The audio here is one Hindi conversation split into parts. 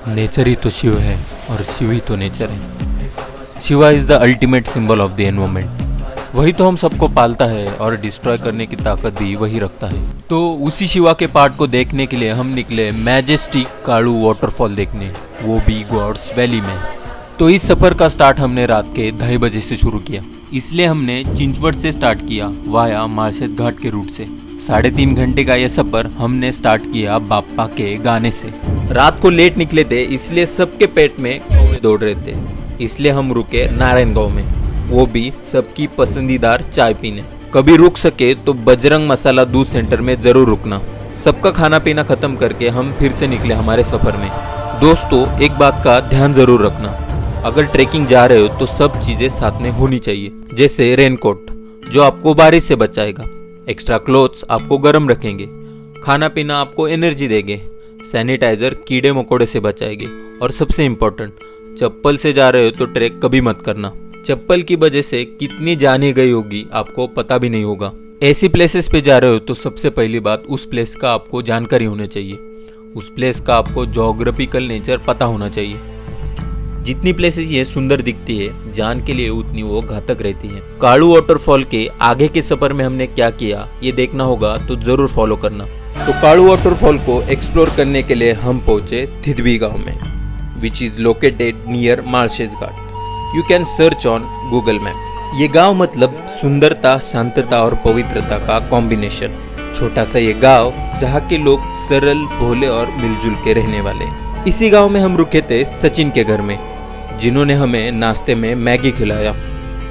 नेचर ही तो शिव है और शिव ही तो नेचर है। Shiva is the ultimate symbol of the environment. वही तो हम सबको पालता है और डिस्ट्रॉय करने की ताकत भी वही रखता है। तो उसी शिवा के पार्ट को देखने के लिए हम निकले मैजेस्टिक कालू वाटरफॉल देखने, वो भी गॉड्स वैली में। तो इस सफर का स्टार्ट हमने रात के 2:30 बजे से शुरू किया, इसलिए हमने चिंचवड से स्टार्ट किया वाया मार्शेज घाट के रूट से। 3.5 घंटे का यह सफर हमने स्टार्ट किया बाप्पा के गाने से। रात को लेट निकले थे, इसलिए सबके पेट में कौवे दौड़ रहे थे, इसलिए हम रुके नारायणगांव में, वो भी सबकी पसंदीदार चाय पीने। कभी रुक सके तो बजरंग मसाला दूध सेंटर में जरूर रुकना। सबका खाना पीना खत्म करके हम फिर से निकले हमारे सफर में। दोस्तों, एक बात का ध्यान जरूर रखना, अगर ट्रेकिंग जा रहे हो तो सब चीजें साथ में होनी चाहिए, जैसे रेनकोट जो आपको बारिश से बचाएगा, एक्स्ट्रा क्लोथ्स आपको गर्म रखेंगे, खाना पीना आपको एनर्जी देंगे, सैनिटाइजर कीड़े मकोड़े से बचाएंगे, और सबसे इम्पोर्टेंट, चप्पल से जा रहे हो तो ट्रैक कभी मत करना। चप्पल की वजह से कितनी जाने गई होगी आपको पता भी नहीं होगा। ऐसी प्लेसेस पे जा रहे हो तो सबसे पहली बात, उस प्लेस का आपको जानकारी होनी चाहिए, उस प्लेस का आपको ज्योग्राफिकल नेचर पता होना चाहिए। जितनी प्लेसेस ये सुंदर दिखती है, जान के लिए उतनी वो घातक रहती है। कालू वाटरफॉल के आगे के सफर में हमने क्या किया ये देखना होगा तो जरूर फॉलो करना। तो कालू वाटरफॉल को एक्सप्लोर करने के लिए हम पहुंचे थिदबी गांव में, which is located near marshes Ghat. You can search on Google map. ये गांव मतलब सुंदरता, शांतता और पवित्रता का कॉम्बिनेशन। छोटा सा ये गांव जहाँ के लोग सरल, भोले और मिलजुल के रहने वाले। इसी गांव में हम रुके थे सचिन के घर में, जिन्होंने हमें नाश्ते में मैगी खिलाया।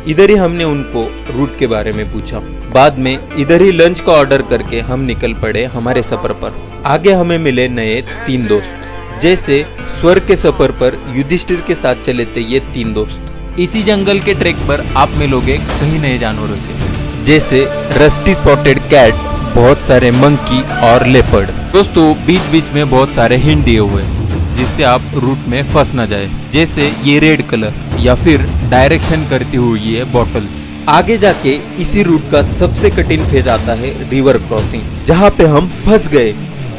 इधर ही हमने उनको रूट के बारे में पूछा। बाद में इधर ही लंच का ऑर्डर करके हम निकल पड़े हमारे सफर पर। आगे हमें मिले नए 3 दोस्त। जैसे स्वर्ग के सफर पर युधिष्ठिर के साथ चले थे ये 3 दोस्त। इसी जंगल के ट्रैक पर आप मिलोगे कई नए जानवरों से, जैसे रस्टी स्पॉटेड कैट, बहुत सारे मंकी और लेपर्ड। दोस्तों, बीच बीच में बहुत सारे हिंट दिए हुए जिससे आप रूट में फंस ना जाए, जैसे ये रेड कलर या फिर डायरेक्शन करती हुई ये बॉटल्स। आगे जाके इसी रूट का सबसे कठिन फेज आता है रिवर क्रॉसिंग, जहाँ पे हम फंस गए।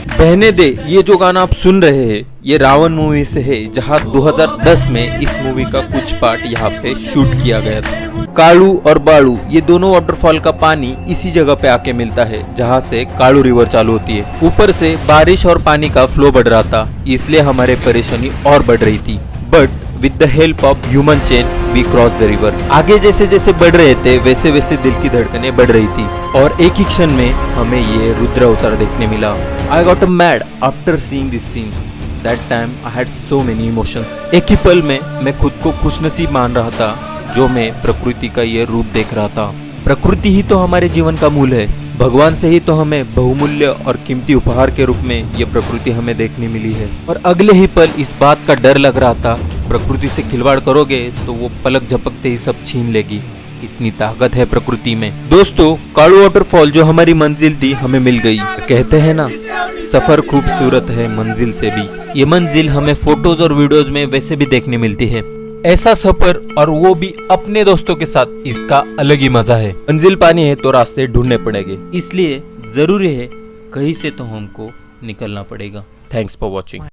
बहने दे, ये जो गाना आप सुन रहे हैं ये रावण मूवी से है, जहाँ 2010 में इस मूवी का कुछ पार्ट यहाँ पे शूट किया गया था। कालू और बालू ये दोनों वाटरफॉल का पानी इसी जगह पे आके मिलता है जहाँ से कालू रिवर चालू होती है। ऊपर से बारिश और पानी का फ्लो बढ़ रहा था, इसलिए हमारे परेशानी और बढ़ रही थी। But with the help of human chain we cross the river. आगे जैसे जैसे बढ़ रहे थे वैसे वैसे दिल की धड़कनें बढ़ रही थी, और एक ही क्षण में हमें ये रुद्र अवतार देखने मिला। I got mad after seeing this scene. That time I had so many emotions. एक ही पल में मैं खुद को खुशनसीब मान रहा था जो मैं प्रकृति का ये रूप देख रहा था। प्रकृति ही तो हमारे जीवन का मूल है। भगवान से ही तो हमें बहुमूल्य और कीमती उपहार के रूप में ये प्रकृति हमें देखने मिली है। और अगले ही पल इस बात का डर लग रहा था कि प्रकृति से खिलवाड़ करोगे तो वो पलक झपकते ही सब छीन लेगी। इतनी ताकत है प्रकृति में। दोस्तों, कालू वाटरफॉल जो हमारी मंजिल थी हमें मिल गई। कहते हैं ना, सफर खूबसूरत है मंजिल से भी। ये मंजिल हमें फोटोज और वीडियोज में वैसे भी देखने मिलती है। ऐसा सफर और वो भी अपने दोस्तों के साथ, इसका अलग ही मजा है। मंजिल पानी है तो रास्ते ढूंढने पड़ेंगे, इसलिए जरूरी है कहीं से तो हमको निकलना पड़ेगा। Thanks for watching.